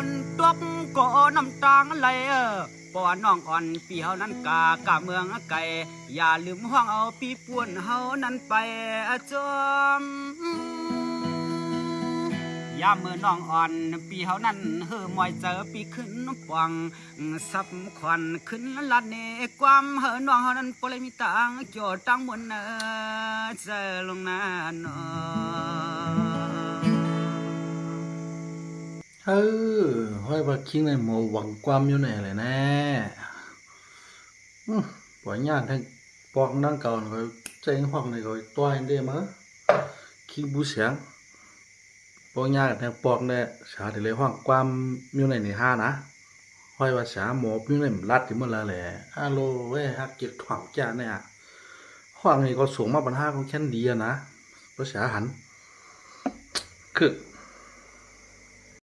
นตกก็น้ำตาไหลปอน้องอ่อนปีเฮานั้นกะเมืองไก่อย่าลืมห้องเอาปีป่วนเฮานั้นไปจอมยามเมื่อน้องอ่อนปีเฮานั้นเฮือมอยเจอปีขึ้นปองสับควันขึ้นลัดเนความเฮอน้องเฮานั้นบ่เลยมีตังจอตังมนเจอลงนาเนาะ ห้อยว่าคิงในหมอหวังความอยู่ไหนเลยแน่ปล่อยยากทั้งปอกนั่งเก่าก็ใจห้องในก็ตัวเองได้มั้งคิงบูเสียงปอกยากทั้งปอกเนี่ยสาถึงเลยห้องความอยู่ในห้านะห้อยว่าสาหมออยู่ในรัดที่มันละแหละฮัลโหลเว้ยฮักเก็บถ่วงจ้าเนี่ยห้องนี้ก็สูงมาปัญหาของแค่ดีนะภาษาหันคือ